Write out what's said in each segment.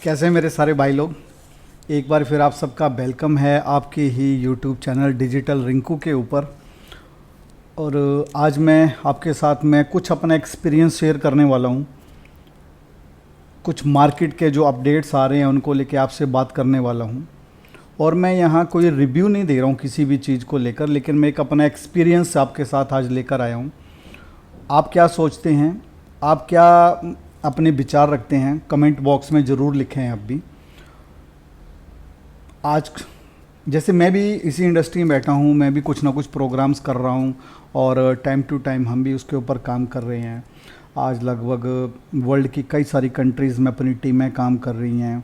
कैसे हैं मेरे सारे भाई लोग। एक बार फिर आप सबका वेलकम है आपके ही यूट्यूब चैनल डिजिटल रिंकू के ऊपर। और आज मैं आपके साथ में कुछ अपना एक्सपीरियंस शेयर करने वाला हूँ। कुछ मार्केट के जो अपडेट्स आ रहे हैं उनको लेके आपसे बात करने वाला हूँ। और मैं यहाँ कोई रिव्यू नहीं दे रहा हूँ किसी भी चीज़ को लेकर, लेकिन मैं एक अपना एक्सपीरियंस आपके साथ आज लेकर आया हूँ। आप क्या सोचते हैं, आप क्या अपने विचार रखते हैं, कमेंट बॉक्स में ज़रूर लिखें आप भी। आज जैसे मैं भी इसी इंडस्ट्री में बैठा हूँ, मैं भी कुछ ना कुछ प्रोग्राम्स कर रहा हूँ और टाइम टू टाइम हम भी उसके ऊपर काम कर रहे हैं। आज लगभग वर्ल्ड की कई सारी कंट्रीज़ में अपनी टीमें काम कर रही हैं।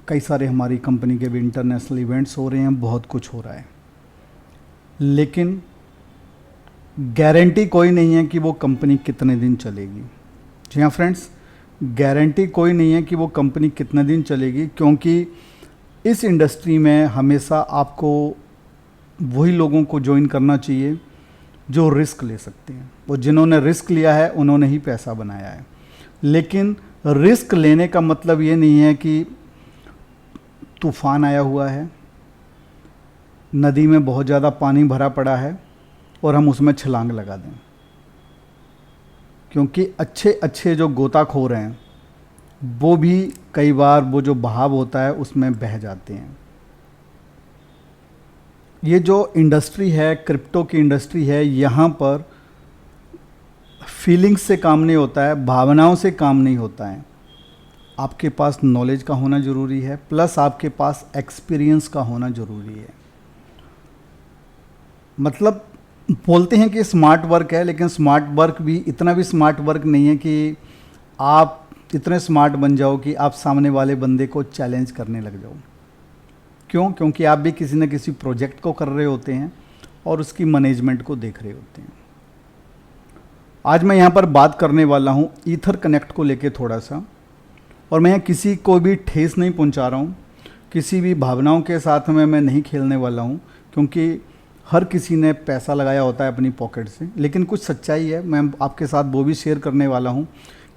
कई सारे हमारी कंपनी के भी इंटरनेशनल इवेंट्स हो रहे हैं, बहुत कुछ हो रहा है। लेकिन गारंटी कोई नहीं है कि वो कंपनी कितने दिन चलेगी। जी हाँ फ्रेंड्स, गारंटी कोई नहीं है कि वो कंपनी कितने दिन चलेगी, क्योंकि इस इंडस्ट्री में हमेशा आपको वही लोगों को ज्वाइन करना चाहिए जो रिस्क ले सकते हैं। वो जिन्होंने रिस्क लिया है उन्होंने ही पैसा बनाया है। लेकिन रिस्क लेने का मतलब ये नहीं है कि तूफान आया हुआ है, नदी में बहुत ज़्यादा पानी भरा पड़ा है और हम उसमें छलांग लगा दें। क्योंकि अच्छे अच्छे जो गोताखोर हैं वो भी कई बार वो जो बहाव होता है उसमें बह जाते हैं। ये जो इंडस्ट्री है, क्रिप्टो की इंडस्ट्री है, यहाँ पर फीलिंग्स से काम नहीं होता है, भावनाओं से काम नहीं होता है। आपके पास नॉलेज का होना ज़रूरी है, प्लस आपके पास एक्सपीरियंस का होना ज़रूरी है। मतलब बोलते हैं कि स्मार्ट वर्क है, लेकिन स्मार्ट वर्क भी इतना भी स्मार्ट वर्क नहीं है कि आप इतने स्मार्ट बन जाओ कि आप सामने वाले बंदे को चैलेंज करने लग जाओ। क्यों? क्योंकि आप भी किसी न किसी प्रोजेक्ट को कर रहे होते हैं और उसकी मैनेजमेंट को देख रहे होते हैं। आज मैं यहाँ पर बात करने वाला हूँ ईथर कनेक्ट को लेके थोड़ा सा। और मैं किसी को भी ठेस नहीं पहुँचा रहा हूँ, किसी भी भावनाओं के साथ में मैं नहीं खेलने वाला हूँ, क्योंकि हर किसी ने पैसा लगाया होता है अपनी पॉकेट से। लेकिन कुछ सच्चाई है, मैं आपके साथ वो भी शेयर करने वाला हूँ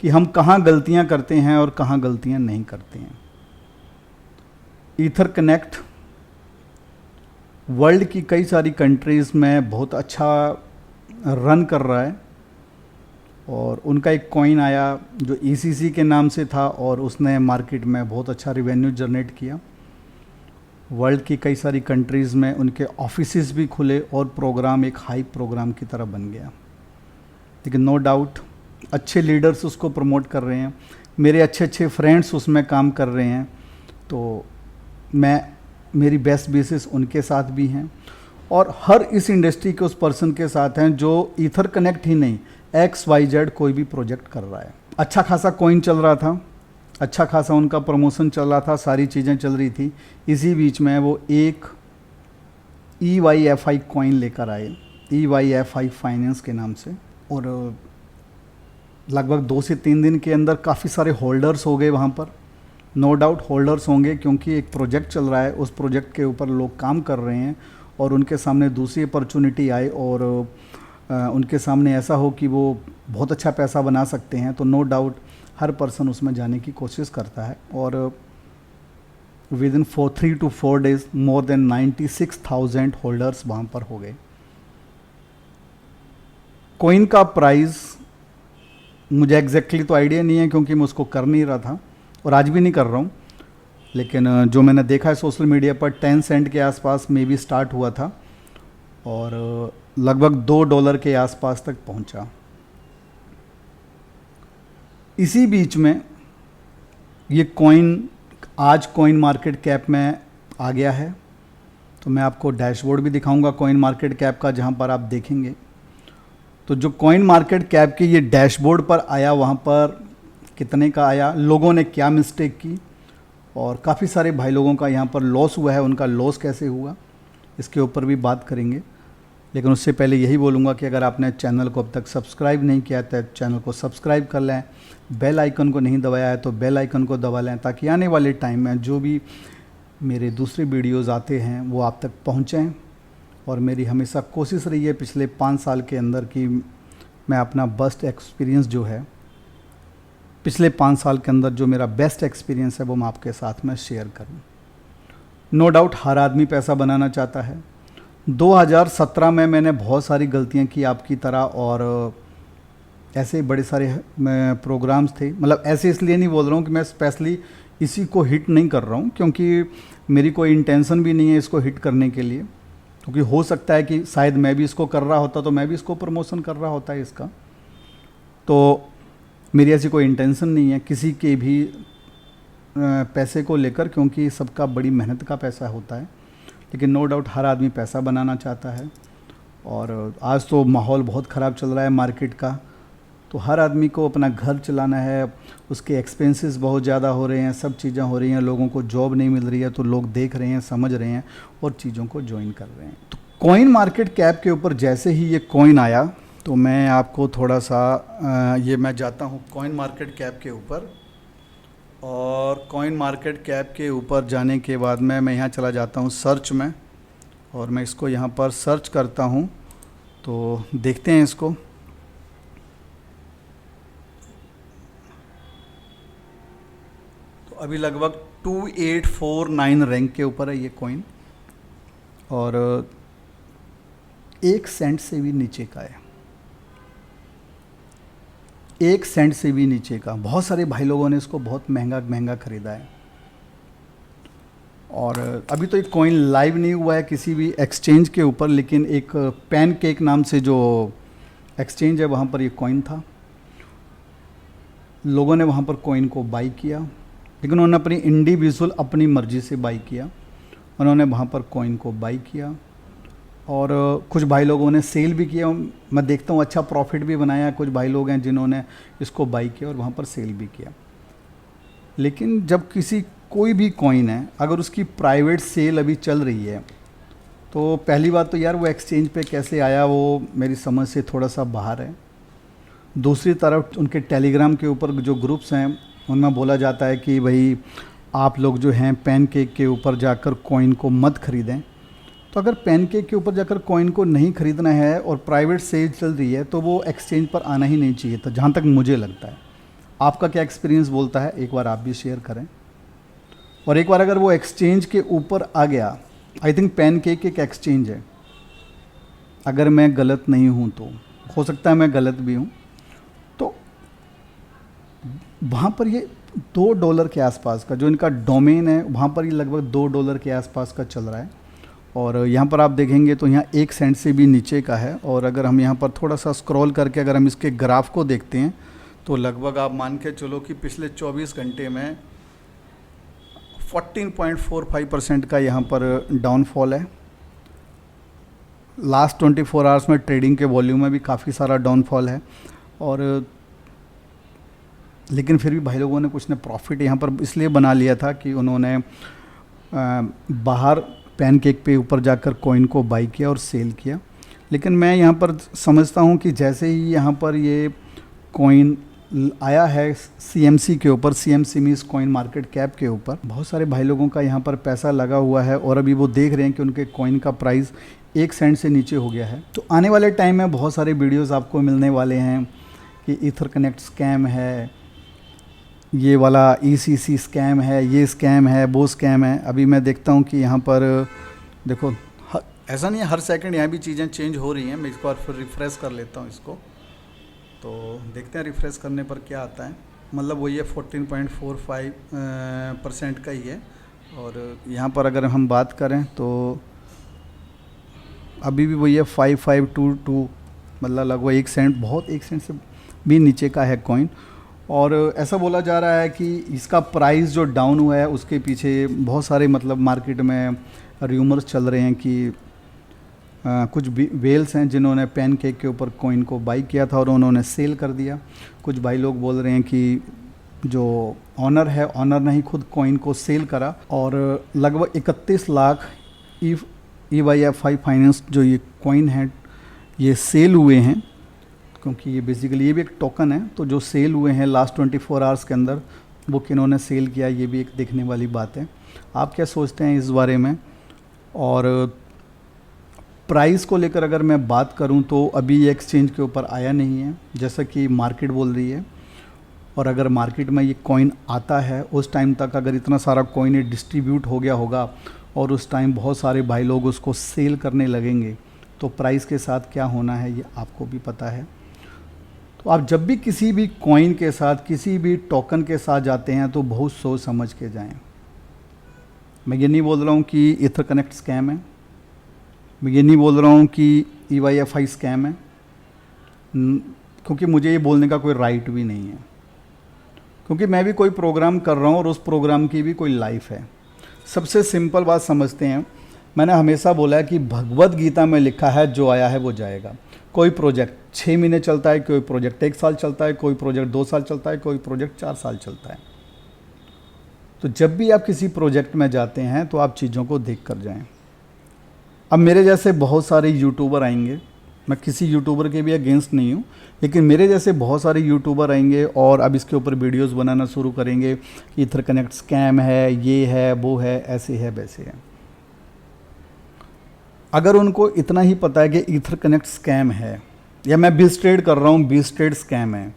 कि हम कहाँ गलतियाँ करते हैं और कहाँ गलतियाँ नहीं करते हैं। ईथर कनेक्ट वर्ल्ड की कई सारी कंट्रीज़ में बहुत अच्छा रन कर रहा है। और उनका एक कॉइन आया जो ECC के नाम से था और उसने मार्केट में बहुत अच्छा रिवेन्यू जनरेट किया। वर्ल्ड की कई सारी कंट्रीज़ में उनके ऑफिसेज भी खुले और प्रोग्राम एक हाई प्रोग्राम की तरह बन गया। लेकिन नो डाउट अच्छे लीडर्स उसको प्रमोट कर रहे हैं, मेरे अच्छे अच्छे फ्रेंड्स उसमें काम कर रहे हैं, तो मेरी बेस्ट बेसिस उनके साथ भी हैं। और हर इस इंडस्ट्री के उस पर्सन के साथ हैं जो ईथर कनेक्ट ही नहीं, XYZ कोई भी प्रोजेक्ट कर रहा है। अच्छा खासा कॉइन चल रहा था, अच्छा खासा उनका प्रमोशन चल रहा था, सारी चीज़ें चल रही थी। इसी बीच में वो एक EYFI कॉइन लेकर आए, EYFI फाइनेंस के नाम से। और लगभग 2 से 3 दिन के अंदर काफ़ी सारे होल्डर्स हो गए वहाँ पर। नो डाउट होल्डर्स होंगे, क्योंकि एक प्रोजेक्ट चल रहा है, उस प्रोजेक्ट के ऊपर लोग काम कर रहे हैं और उनके सामने दूसरी अपॉर्चुनिटी आए और उनके सामने ऐसा हो कि वो बहुत अच्छा पैसा बना सकते हैं, तो नो डाउट हर पर्सन उसमें जाने की कोशिश करता है। और with in 3 to 4 days more than 96,000 holders वहाँ पर हो गए। कॉइन का प्राइस मुझे एग्जैक्टली तो आइडिया नहीं है, क्योंकि मैं उसको कर नहीं रहा था और आज भी नहीं कर रहा हूँ। लेकिन जो मैंने देखा है सोशल मीडिया पर 10 सेंट के आसपास में भी स्टार्ट हुआ था और लगभग $2 के आसपास तक पहुँचा। इसी बीच में ये कॉइन आज कॉइन मार्केट कैप में आ गया है, तो मैं आपको डैशबोर्ड भी दिखाऊंगा कॉइन मार्केट कैप का, जहाँ पर आप देखेंगे तो जो कॉइन मार्केट कैप के ये डैशबोर्ड पर आया, वहाँ पर कितने का आया, लोगों ने क्या मिस्टेक की, और काफ़ी सारे भाई लोगों का यहाँ पर लॉस हुआ है, उनका लॉस कैसे हुआ, इसके ऊपर भी बात करेंगे। लेकिन उससे पहले यही बोलूँगा कि अगर आपने चैनल को अब तक सब्सक्राइब नहीं किया तो चैनल को सब्सक्राइब कर लें, बेल आइकन को नहीं दबाया है तो बेल आइकन को दबा लें, ताकि आने वाले टाइम में जो भी मेरे दूसरे वीडियोज़ आते हैं वो आप तक पहुँचें। और मेरी हमेशा कोशिश रही है पिछले 5 साल के अंदर कि मैं अपना बेस्ट एक्सपीरियंस जो है पिछले 5 साल के अंदर जो मेरा बेस्ट एक्सपीरियंस है वो मैं आपके साथ में शेयर करूं। नो डाउट हर आदमी पैसा बनाना चाहता है। 2017 में मैंने बहुत सारी गलतियां की आपकी तरह, और ऐसे बड़े सारे प्रोग्राम्स थे। मतलब ऐसे इसलिए नहीं बोल रहा हूँ कि मैं स्पेशली इसी को हिट नहीं कर रहा हूँ, क्योंकि मेरी कोई इंटेंशन भी नहीं है इसको हिट करने के लिए, क्योंकि हो सकता है कि शायद मैं भी इसको कर रहा होता तो मैं भी इसको प्रमोशन कर रहा होता है इसका। तो मेरी ऐसी कोई इंटेंशन नहीं है किसी के भी पैसे को लेकर, क्योंकि सबका बड़ी मेहनत का पैसा होता है। लेकिन नो डाउट हर आदमी पैसा बनाना चाहता है, और आज तो माहौल बहुत ख़राब चल रहा है मार्केट का। तो हर आदमी को अपना घर चलाना है, उसके एक्सपेंसेस बहुत ज़्यादा हो रहे हैं, सब चीज़ें हो रही हैं, लोगों को जॉब नहीं मिल रही है, तो लोग देख रहे हैं, समझ रहे हैं और चीज़ों को ज्वाइन कर रहे हैं। तो कॉइन मार्केट कैप के ऊपर जैसे ही ये कॉइन आया तो मैं आपको थोड़ा सा ये मैं जाता हूँ कॉइन मार्केट कैप के ऊपर, और कॉइन मार्केट कैप के ऊपर जाने के बाद मैं यहाँ चला जाता हूँ सर्च में, और मैं इसको यहाँ पर सर्च करता हूँ। तो देखते हैं इसको। तो अभी लगभग 2849 रैंक के ऊपर है ये कॉइन, और 1 सेंट से भी नीचे का है, 1 सेंट से भी नीचे का। बहुत सारे भाई लोगों ने इसको बहुत महंगा महंगा ख़रीदा है। और अभी तो एक कॉइन लाइव नहीं हुआ है किसी भी एक्सचेंज के ऊपर, लेकिन एक पैनकेक नाम से जो एक्सचेंज है वहाँ पर ये कॉइन था। लोगों ने वहाँ पर कॉइन को बाई किया, लेकिन उन्होंने अपनी इंडिविजुअल अपनी मर्ज़ी से बाई किया। उन्होंने वहाँ पर कॉइन को बाई किया, और कुछ भाई लोगों ने सेल भी किया। मैं देखता हूँ अच्छा प्रॉफिट भी बनाया। कुछ भाई लोग हैं जिन्होंने इसको बाई किया और वहाँ पर सेल भी किया। लेकिन जब किसी कोई भी कॉइन है, अगर उसकी प्राइवेट सेल अभी चल रही है, तो पहली बात तो यार वो एक्सचेंज पे कैसे आया वो मेरी समझ से थोड़ा सा बाहर है। दूसरी तरफ उनके टेलीग्राम के ऊपर जो ग्रुप्स हैं उनमें बोला जाता है कि भाई आप लोग जो हैं पैनकेक के ऊपर जाकर कॉइन को मत ख़रीदें। तो अगर पैनकेक के ऊपर जाकर कॉइन को नहीं ख़रीदना है और प्राइवेट सेल चल रही है तो वो एक्सचेंज पर आना ही नहीं चाहिए था, जहाँ तक मुझे लगता है। आपका क्या एक्सपीरियंस बोलता है, एक बार आप भी शेयर करें। और एक बार अगर वो एक्सचेंज के ऊपर आ गया, आई थिंक पैनकेक एक एक्सचेंज है, अगर मैं गलत नहीं हूँ तो, हो सकता है मैं गलत भी हूँ, तो वहाँ पर ये $2 के आसपास का जो इनका डोमेन है, वहाँ पर ये लगभग $2 के आसपास का चल रहा है। और यहाँ पर आप देखेंगे तो यहाँ 1 सेंट से भी नीचे का है। और अगर हम यहाँ पर थोड़ा सा स्क्रॉल करके अगर हम इसके ग्राफ को देखते हैं तो लगभग आप मान के चलो कि पिछले 24 घंटे में 14.45% का यहाँ पर डाउनफॉल है। लास्ट 24 आवर्स में ट्रेडिंग के वॉल्यूम में भी काफ़ी सारा डाउनफॉल है। और लेकिन फिर भी भाई लोगों ने कुछ ने प्रॉफिट यहाँ पर इसलिए बना लिया था कि उन्होंने बाहर पैनकेक पे ऊपर जाकर कॉइन को बाई किया और सेल किया। लेकिन मैं यहाँ पर समझता हूँ कि जैसे ही यहाँ पर ये कॉइन आया है CMC के ऊपर, CMC means coin market cap के ऊपर, बहुत सारे भाई लोगों का यहाँ पर पैसा लगा हुआ है और अभी वो देख रहे हैं कि उनके कॉइन का प्राइस 1 सेंट से नीचे हो गया है। तो आने वाले टाइम में बहुत सारे वीडियोज़ आपको मिलने वाले हैं कि ईथर कनेक्ट स्कैम है, ये वाला ECC स्कैम है, ये स्कैम है, वो स्कैम है। अभी मैं देखता हूँ कि यहाँ पर देखो ऐसा नहीं है, हर सेकंड यहाँ भी चीज़ें चेंज हो रही हैं। मैं इसको और फिर रिफ़्रेश कर लेता हूँ इसको, तो देखते हैं रिफ़्रेश करने पर क्या आता है। मतलब वो ये 14.45% का ही है। और यहाँ पर अगर हम बात करें तो अभी भी वही है 5522, मतलब लगभग 1 सेंट, बहुत 1 सेंट से भी नीचे का है कॉइन। और ऐसा बोला जा रहा है कि इसका प्राइस जो डाउन हुआ है उसके पीछे बहुत सारे मतलब मार्केट में र्यूमर्स चल रहे हैं कि कुछ वेल्स हैं जिन्होंने पैनकेक के ऊपर कॉइन को बाई किया था और उन्होंने सेल कर दिया। कुछ भाई लोग बोल रहे हैं कि जो ऑनर है, ऑनर ने ही खुद कॉइन को सेल करा। और लगभग 31 लाख EYFI फाइनेंस जो ये कॉइन है ये सेल हुए हैं, क्योंकि ये बेसिकली ये भी एक टोकन है। तो जो सेल हुए हैं लास्ट 24 आवर्स के अंदर वो किन्होंने सेल किया, ये भी एक देखने वाली बात है। आप क्या सोचते हैं इस बारे में? और प्राइस को लेकर अगर मैं बात करूं तो अभी ये एक्सचेंज के ऊपर आया नहीं है जैसा कि मार्केट बोल रही है। और अगर मार्केट में ये कॉइन आता है, उस टाइम तक अगर इतना सारा कॉइन ये डिस्ट्रीब्यूट हो गया होगा और उस टाइम बहुत सारे भाई लोग उसको सेल करने लगेंगे, तो प्राइस के साथ क्या होना है ये आपको भी पता है। तो आप जब भी किसी भी कॉइन के साथ, किसी भी टोकन के साथ जाते हैं तो बहुत सोच समझ के जाएं। मैं ये नहीं बोल रहा हूँ कि ईथर कनेक्ट स्कैम है, मैं ये नहीं बोल रहा हूँ कि EYFI स्कैम है, क्योंकि मुझे ये बोलने का कोई राइट भी नहीं है, क्योंकि मैं भी कोई प्रोग्राम कर रहा हूँ और उस प्रोग्राम की भी कोई लाइफ है। सबसे सिंपल बात समझते हैं, मैंने हमेशा बोला है कि भगवत गीता में लिखा है जो आया है वो जाएगा। कोई प्रोजेक्ट 6 महीने चलता है, कोई प्रोजेक्ट 1 साल चलता है, कोई प्रोजेक्ट 2 साल चलता है, कोई प्रोजेक्ट 4 साल चलता है। तो जब भी आप किसी प्रोजेक्ट में जाते हैं तो आप चीज़ों को देख कर जाएँ। अब मेरे जैसे बहुत सारे यूट्यूबर आएंगे, मैं किसी यूट्यूबर के भी अगेंस्ट नहीं हूँ, लेकिन मेरे जैसे बहुत सारे यूट्यूबर आएंगे और अब इसके ऊपर वीडियोस बनाना शुरू करेंगे कि ईथर कनेक्ट स्कैम है, ये है, वो है, ऐसे है, वैसे है। अगर उनको इतना ही पता है कि ईथर कनेक्ट स्कैम है या मैं बीस ट्रेड कर रहा हूँ, बीस ट्रेड स्कैम है,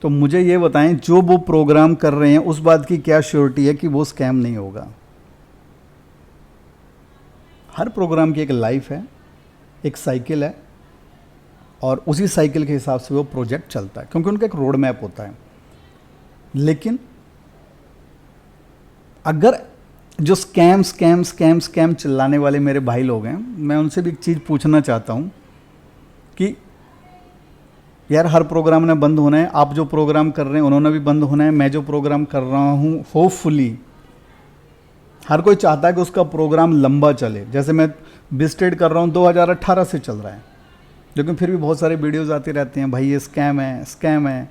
तो मुझे ये बताएं जो वो प्रोग्राम कर रहे हैं उस बात की क्या श्योरिटी है कि वो स्कैम नहीं होगा। हर प्रोग्राम की एक लाइफ है, एक साइकिल है, और उसी साइकिल के हिसाब से वो प्रोजेक्ट चलता है, क्योंकि उनका एक रोड मैप होता है। लेकिन अगर जो स्कैम स्कैम स्कैम स्कैम चिल्लाने वाले मेरे भाई लोग हैं, मैं उनसे भी एक चीज़ पूछना चाहता हूँ कि यार हर प्रोग्राम ने बंद होना है, आप जो प्रोग्राम कर रहे हैं उन्होंने भी बंद होना है, मैं जो प्रोग्राम कर रहा हूँ होपफुली हर कोई चाहता है कि उसका प्रोग्राम लंबा चले। जैसे मैं बिस्टेड कर रहा हूँ 2018 से चल रहा है, लेकिन फिर भी बहुत सारे वीडियोस आती रहती हैं, भाई ये स्कैम है, स्कैम है,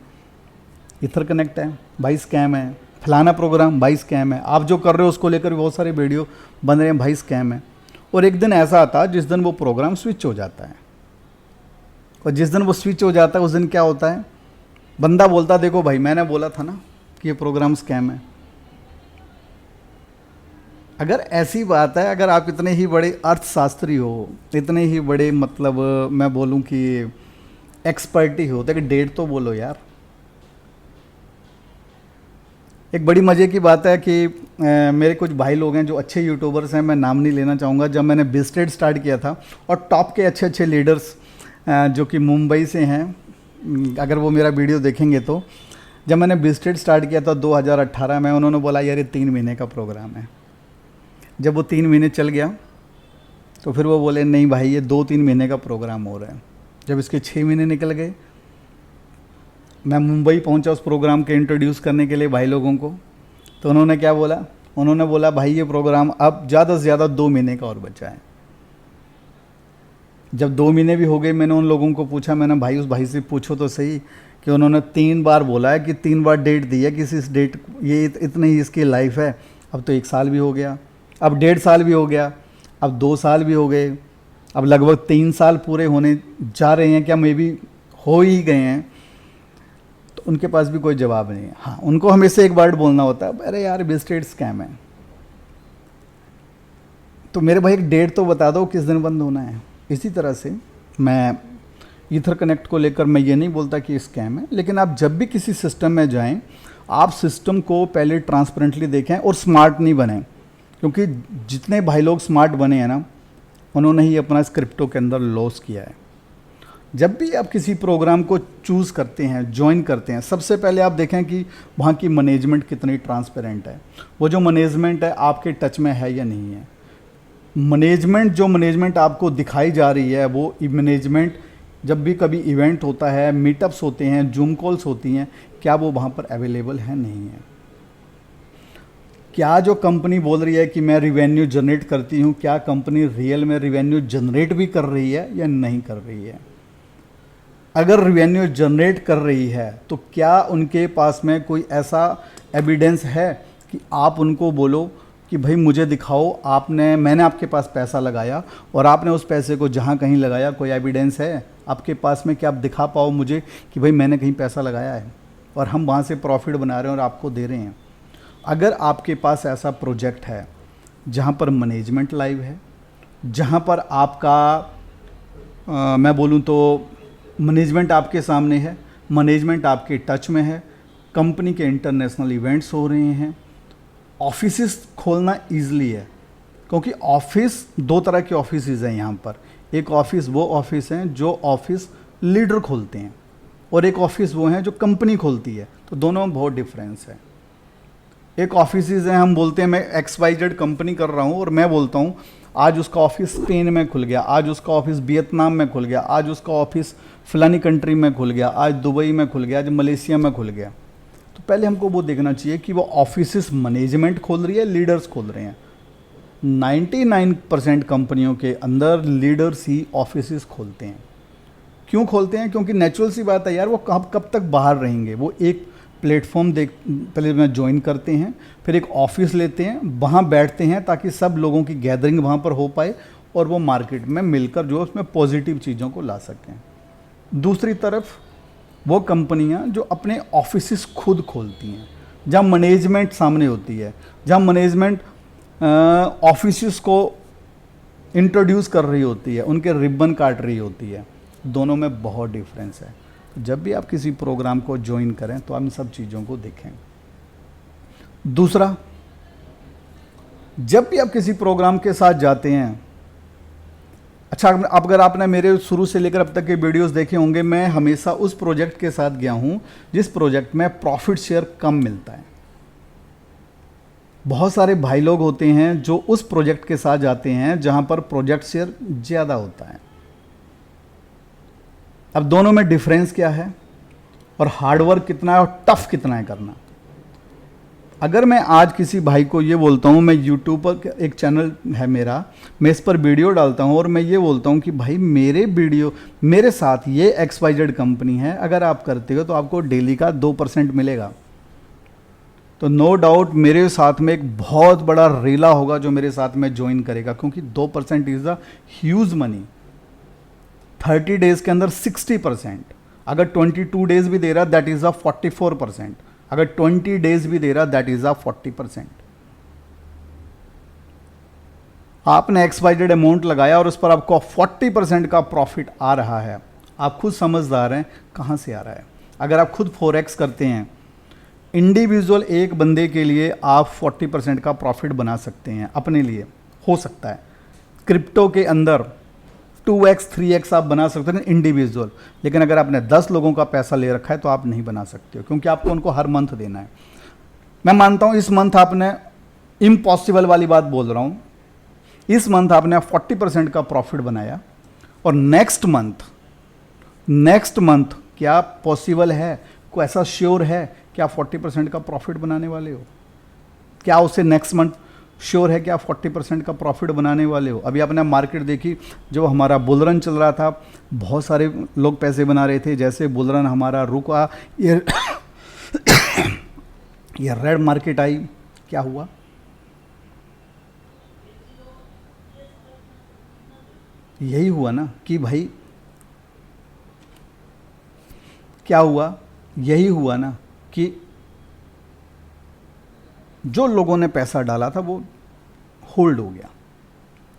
ईथर कनेक्ट है भाई स्कैम है, फलाना प्रोग्राम भाई स्कैम है, आप जो कर रहे हो उसको लेकर भी बहुत सारे वीडियो बन रहे हैं भाई स्कैम है। और एक दिन ऐसा आता है जिस दिन वो प्रोग्राम स्विच हो जाता है, और जिस दिन वो स्विच हो जाता है उस दिन क्या होता है, बंदा बोलता देखो भाई मैंने बोला था ना कि ये प्रोग्राम स्कैम है। अगर ऐसी बात है, अगर आप इतने ही बड़े अर्थशास्त्री हो, इतने ही बड़े मतलब मैं बोलूं कि एक्सपर्टी हो, तो एक डेट तो बोलो यार। एक बड़ी मज़े की बात है कि मेरे कुछ भाई लोग हैं जो अच्छे यूट्यूबर्स हैं, मैं नाम नहीं लेना चाहूँगा। जब मैंने बिस्टेड स्टार्ट किया था और टॉप के अच्छे अच्छे लीडर्स जो कि मुंबई से हैं, अगर वो मेरा वीडियो देखेंगे तो, जब मैंने बिस्टेड स्टार्ट किया था 2018 में, उन्होंने बोला यार ये 3 महीने का प्रोग्राम है। जब वो 3 महीने चल गया तो फिर वो बोले नहीं भाई ये 2-3 महीने का प्रोग्राम हो रहा है। जब इसके 6 महीने निकल गए, मैं मुंबई पहुंचा उस प्रोग्राम के इंट्रोड्यूस करने के लिए भाई लोगों को, तो उन्होंने क्या बोला, उन्होंने बोला भाई ये प्रोग्राम अब ज़्यादा से ज़्यादा 2 महीने का और बचा है। जब 2 महीने भी हो गए, मैंने उन लोगों को पूछा, मैंने भाई उस भाई से पूछो तो सही कि उन्होंने 3 बार बोला है कि 3 बार डेट दी है कि इस डेट ये इतनी ही इसकी लाइफ है। अब तो 1 साल भी हो गया, अब 1.5 साल भी हो गया, अब 2 साल भी हो गए, अब लगभग 3 साल पूरे होने जा रहे हैं, क्या मे भी हो ही गए हैं। तो उनके पास भी कोई जवाब नहीं है। हाँ, उनको हमेशा एक वर्ड बोलना होता है, अरे यार बिस्टेड स्कैम है। तो मेरे भाई एक डेट तो बता दो किस दिन बंद होना है। इसी तरह से मैं ईथर कनेक्ट को लेकर मैं ये नहीं बोलता कि स्कैम है, लेकिन आप जब भी किसी सिस्टम में जाएं, आप सिस्टम को पहले ट्रांसपेरेंटली देखें और स्मार्ट नहीं बने, क्योंकि जितने भाई लोग स्मार्ट बने हैं ना, उन्होंने ही अपना इस क्रिप्टो के अंदर लॉस किया है। जब भी आप किसी प्रोग्राम को चूज़ करते हैं, ज्वाइन करते हैं, सबसे पहले आप देखें कि वहाँ की मैनेजमेंट कितनी ट्रांसपेरेंट है, वो जो मैनेजमेंट है आपके टच में है या नहीं है। जो मैनेजमेंट आपको दिखाई जा रही है, वो मैनेजमेंट जब भी कभी इवेंट होता है, मीटअप्स होते हैं, जूम कॉल्स होती हैं, क्या वो वहाँ पर अवेलेबल है, नहीं है। क्या जो कंपनी बोल रही है कि मैं रिवेन्यू जनरेट करती हूँ, क्या कंपनी रियल में रिवेन्यू जनरेट भी कर रही है या नहीं कर रही है। अगर रिवेन्यू जनरेट कर रही है तो क्या उनके पास में कोई ऐसा एविडेंस है कि आप उनको बोलो कि भाई मुझे दिखाओ, मैंने आपके पास पैसा लगाया और आपने उस पैसे को जहाँ कहीं लगाया, कोई एविडेंस है आपके पास में कि आप दिखा पाओ मुझे कि भाई मैंने कहीं पैसा लगाया है और हम वहाँ से प्रॉफिट बना रहे हैं और आपको दे रहे हैं। अगर आपके पास ऐसा प्रोजेक्ट है जहाँ पर मैनेजमेंट लाइव है, जहाँ पर आपका मैं बोलूँ तो मैनेजमेंट आपके सामने है, मैनेजमेंट आपके टच में है, कंपनी के इंटरनेशनल इवेंट्स हो रहे हैं, ऑफिसेस खोलना ईजिली है, क्योंकि ऑफिस दो तरह के ऑफिसेज हैं यहाँ पर। एक ऑफिस वो ऑफिस हैं जो ऑफिस लीडर खोलते हैं, और एक ऑफिस वो हैं जो कंपनी खोलती है, तो दोनों में बहुत डिफरेंस है। एक ऑफिसेज हैं, हम बोलते हैं मैं XYZ कंपनी कर रहा हूँ और मैं बोलता हूँ आज उसका ऑफिस स्पेन में खुल गया, आज उसका ऑफिस वियतनाम में खुल गया, आज उसका ऑफिस फलानी कंट्री में खुल गया, आज दुबई में खुल गया, आज मलेशिया में खुल गया। तो पहले हमको वो देखना चाहिए कि वो ऑफिसेस मैनेजमेंट खोल रही है, लीडर्स खोल रहे हैं। 99% कंपनियों के अंदर लीडर्स ही ऑफिसेस खोलते हैं। क्यों खोलते हैं? क्योंकि नेचुरल सी बात है यार, वो कब तक बाहर रहेंगे। वो एक प्लेटफॉर्म पहले में ज्वाइन करते हैं, फिर एक ऑफिस लेते हैं, वहाँ बैठते हैं ताकि सब लोगों की गैदरिंग वहाँ पर हो पाए और वो मार्केट में मिलकर जो उसमें पॉजिटिव चीज़ों को ला सकें। दूसरी तरफ वो कंपनियाँ जो अपने ऑफिसेस खुद खोलती हैं, जहाँ मैनेजमेंट सामने होती है, जहाँ मैनेजमेंट ऑफिसेस को इंट्रोड्यूस कर रही होती है, उनके रिबन काट रही होती है। दोनों में बहुत डिफरेंस है। जब भी आप किसी प्रोग्राम को ज्वाइन करें तो आप इन सब चीज़ों को देखें। दूसरा, जब भी आप किसी प्रोग्राम के साथ जाते हैं, अच्छा अब अगर आपने मेरे शुरू से लेकर अब तक के वीडियोस देखे होंगे, मैं हमेशा उस प्रोजेक्ट के साथ गया हूं जिस प्रोजेक्ट में प्रॉफिट शेयर कम मिलता है। बहुत सारे भाई लोग होते हैं जो उस प्रोजेक्ट के साथ जाते हैं जहां पर प्रोजेक्ट शेयर ज़्यादा होता है। अब दोनों में डिफरेंस क्या है और हार्डवर्क कितना है और टफ कितना है करना। अगर मैं आज किसी भाई को ये बोलता हूँ, मैं यूट्यूब पर एक चैनल है मेरा, मैं इस पर वीडियो डालता हूँ और मैं ये बोलता हूँ कि भाई मेरे साथ ये XYZ कंपनी है, अगर आप करते हो तो आपको डेली का 2% मिलेगा, तो नो डाउट मेरे साथ में एक बहुत बड़ा रेला होगा जो मेरे साथ में ज्वाइन करेगा, क्योंकि 2% is a huge money. 30 days के अंदर 60%, अगर 22 डेज भी दे रहा दैट इज़ अ 44%, अगर 20 डेज भी दे रहा दैट इज़ अ 40%। आपने XYZ अमाउंट लगाया और उस पर आपको 40% का प्रॉफिट आ रहा है। आप खुद समझदार हैं कहाँ से आ रहा है। अगर आप खुद फोरेक्स करते हैं, इंडिविजुअल एक बंदे के लिए आप 40% का प्रॉफिट बना सकते हैं, अपने लिए हो सकता है। क्रिप्टो के अंदर 2x 3x आप बना सकते हैं इंडिविजुअल, लेकिन अगर आपने 10 लोगों का पैसा ले रखा है तो आप नहीं बना सकते हो, क्योंकि आपको उनको हर मंथ देना है। मैं मानता हूं इस मंथ आपने, इम्पॉसिबल वाली बात बोल रहा हूं, इस मंथ आपने 40% का प्रॉफिट बनाया और नेक्स्ट मंथ क्या पॉसिबल है, कोई ऐसा श्योर है कि आप 40% का प्रॉफिट बनाने वाले हो? क्या उसे नेक्स्ट मंथ श्योर है कि आप 40% का प्रॉफिट बनाने वाले हो? अभी आपने मार्केट देखी, जब हमारा बुल रन चल रहा था बहुत सारे लोग पैसे बना रहे थे। जैसे बुल रन हमारा रुका, ये रेड मार्केट आई, क्या हुआ? यही हुआ ना कि भाई क्या हुआ? यही हुआ ना कि जो लोगों ने पैसा डाला था वो होल्ड हो गया।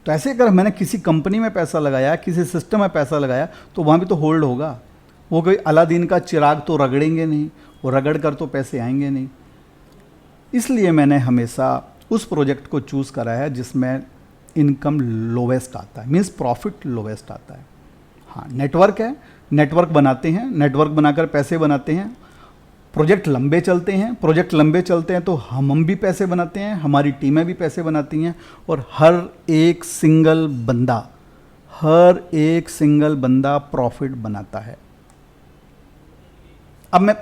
तो ऐसे अगर मैंने किसी कंपनी में पैसा लगाया, किसी सिस्टम में पैसा लगाया, तो वहाँ भी तो होल्ड होगा। वो कोई अलादीन का चिराग तो रगड़ेंगे नहीं, वो रगड़ कर तो पैसे आएंगे नहीं। इसलिए मैंने हमेशा उस प्रोजेक्ट को चूज़ करा है जिसमें इनकम लोवेस्ट आता है, मीन्स प्रॉफिट लोवेस्ट आता है। हाँ, नेटवर्क है, नेटवर्क बनाते हैं, नेटवर्क बनाकर पैसे बनाते हैं। प्रोजेक्ट लंबे चलते हैं तो हम भी पैसे बनाते हैं, हमारी टीमें भी पैसे बनाती हैं, और हर एक सिंगल बंदा प्रॉफिट बनाता है। अब मैं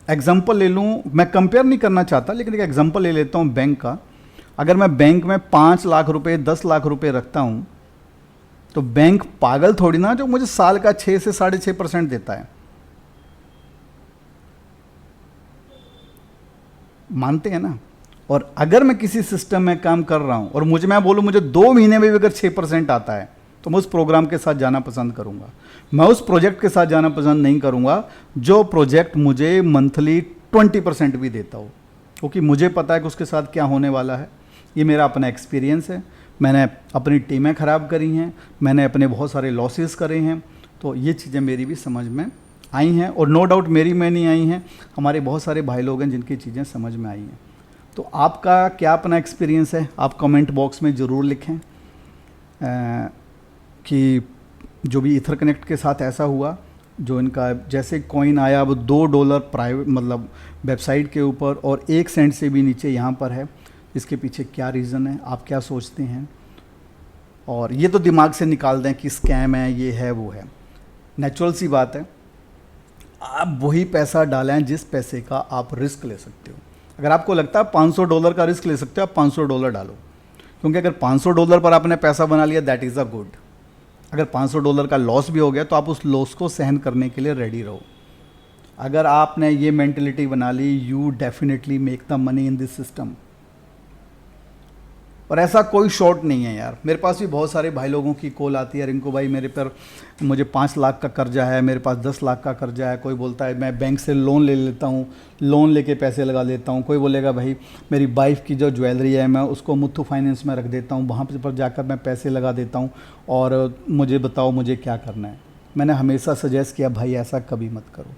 एग्जांपल ले लूँ, मैं कंपेयर नहीं करना चाहता, लेकिन एक एग्जांपल ले लेता हूँ बैंक का। अगर मैं बैंक में 5 लाख रुपए 10 लाख रुपए रखता हूँ, तो बैंक पागल थोड़ी ना जो मुझे साल का 6 से 6.5% देता है। मानते हैं ना? और अगर मैं किसी सिस्टम में काम कर रहा हूं और मैं बोलूं मुझे 2 महीने में भी अगर 6% आता है, तो मैं उस प्रोग्राम के साथ जाना पसंद करूंगा। मैं उस प्रोजेक्ट के साथ जाना पसंद नहीं करूंगा जो प्रोजेक्ट मुझे मंथली 20% भी देता हो, क्योंकि मुझे पता है कि उसके साथ क्या होने वाला है। ये मेरा अपना एक्सपीरियंस है, मैंने अपनी टीमें ख़राब करी हैं, मैंने अपने बहुत सारे लॉसेस करे हैं, तो ये चीज़ें मेरी भी समझ में आई हैं, और नो डाउट मेरी में नहीं आई हैं, हमारे बहुत सारे भाई लोग हैं जिनकी चीज़ें समझ में आई हैं। तो आपका क्या अपना एक्सपीरियंस है, आप कमेंट बॉक्स में ज़रूर लिखें कि जो भी ईथर कनेक्ट के साथ ऐसा हुआ, जो इनका जैसे कॉइन आया वो $2 प्राइवेट मतलब वेबसाइट के ऊपर और 1 सेंट से भी नीचे यहाँ पर है, इसके पीछे क्या रीज़न है, आप क्या सोचते हैं? और ये तो दिमाग से निकाल दें कि स्कैम है, ये है, वो है। नेचुरल सी बात है, आप वही पैसा डालें जिस पैसे का आप रिस्क ले सकते हो। अगर आपको लगता है $500 का रिस्क ले सकते हो, आप $500 डालो, क्योंकि अगर $500 पर आपने पैसा बना लिया, दैट इज़ अ गुड। अगर $500 का लॉस भी हो गया तो आप उस लॉस को सहन करने के लिए रेडी रहो। अगर आपने ये मेंटलिटी बना ली, you definitely make the money in this system. और ऐसा कोई शॉर्ट नहीं है यार, मेरे पास भी बहुत सारे भाई लोगों की कॉल आती है, रिंकू भाई मेरे पर मुझे 5 लाख का कर्जा है, मेरे पास 10 लाख का कर्जा है। कोई बोलता है मैं बैंक से लोन ले लेता हूँ, लोन लेके पैसे लगा लेता हूँ। कोई बोलेगा भाई मेरी वाइफ की जो ज्वेलरी है मैं उसको मुथ्थू फाइनेंस में रख देता हूँ, वहाँ पर जाकर मैं पैसे लगा देता हूँ, और मुझे बताओ मुझे क्या करना है। मैंने हमेशा सजेस्ट किया भाई ऐसा कभी मत करो।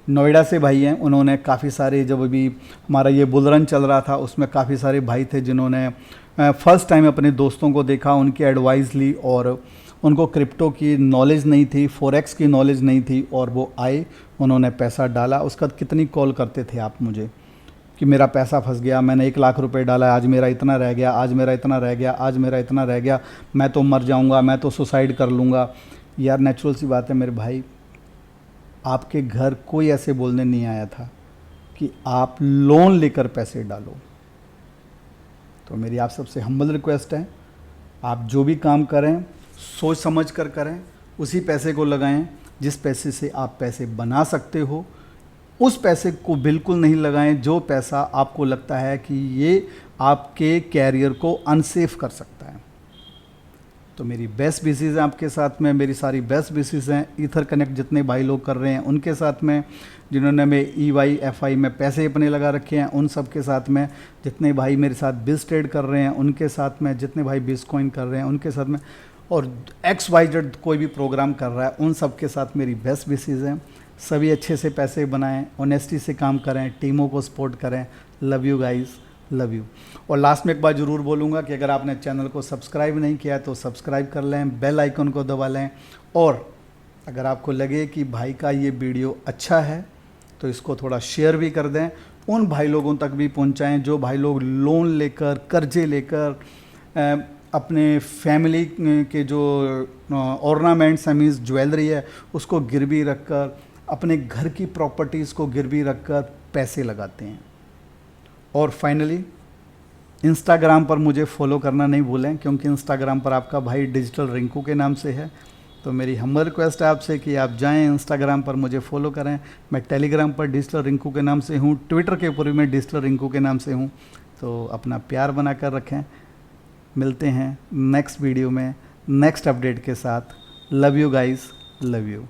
नोएडा से भाई हैं, उन्होंने काफ़ी सारे, जब अभी हमारा ये बुल रन चल रहा था उसमें काफ़ी सारे भाई थे जिन्होंने फर्स्ट टाइम अपने दोस्तों को देखा, उनकी एडवाइस ली, और उनको क्रिप्टो की नॉलेज नहीं थी, फॉरेक्स की नॉलेज नहीं थी, और वो आए, उन्होंने पैसा डाला। उसका कितनी कॉल करते थे आप मुझे कि मेरा पैसा फंस गया, मैंने 1 लाख रुपए डाला, आज मेरा इतना रह गया, आज मेरा इतना रह गया, आज मेरा इतना रह गया, मैं तो मर जाऊँगा, मैं तो सुसाइड कर लूँगा। यार नेचुरल सी बात है मेरे भाई, आपके घर कोई ऐसे बोलने नहीं आया था कि आप लोन लेकर पैसे डालो। तो मेरी आप सबसे हम्बल रिक्वेस्ट है, आप जो भी काम करें सोच समझ कर करें, उसी पैसे को लगाएं जिस पैसे से आप पैसे बना सकते हो। उस पैसे को बिल्कुल नहीं लगाएं जो पैसा आपको लगता है कि ये आपके कैरियर को अनसेफ कर सकता है। तो मेरी बेस्ट विशेस हैं आपके साथ में, मेरी सारी बेस्ट विशेस हैं ईथर कनेक्ट जितने भाई लोग कर रहे हैं उनके साथ में, जिन्होंने मैं EYFI में पैसे अपने लगा रखे हैं उन सब के साथ में, जितने भाई मेरे साथ बिज ट्रेड कर रहे हैं उनके साथ में, जितने भाई बिटकॉइन कर रहे हैं उनके साथ में, और XYZ कोई भी प्रोग्राम कर रहा है उन सब के साथ मेरी बेस्ट विशेस हैं। सभी अच्छे से पैसे बनाएं, ऑनेस्टी से काम करें, टीमों को सपोर्ट करें। Love you guys, love you. और लास्ट में एक बार ज़रूर बोलूँगा कि अगर आपने चैनल को सब्सक्राइब नहीं किया तो सब्सक्राइब कर लें, बेल आइकन को दबा लें, और अगर आपको लगे कि भाई का ये वीडियो अच्छा है तो इसको थोड़ा शेयर भी कर दें, उन भाई लोगों तक भी पहुंचाएं जो भाई लोग लोन लेकर, कर्जे लेकर, अपने फैमिली के जो ऑर्नामेंट्स मीन्स ज्वेलरी है उसको गिरवी रखकर, अपने घर की प्रॉपर्टीज़ को गिरवी रखकर पैसे लगाते हैं। और फाइनली इंस्टाग्राम पर मुझे फॉलो करना नहीं भूलें, क्योंकि इंस्टाग्राम पर आपका भाई डिजिटल रिंकू के नाम से है। तो मेरी हम्बल रिक्वेस्ट है आपसे कि आप जाएं इंस्टाग्राम पर मुझे फॉलो करें। मैं टेलीग्राम पर डिजिटल रिंकू के नाम से हूँ, ट्विटर के ऊपर भी मैं डिजिटल रिंकू के नाम से हूँ। तो अपना प्यार बना कर रखें। मिलते हैं नेक्स्ट वीडियो में नेक्स्ट अपडेट के साथ। Love you guys, love you.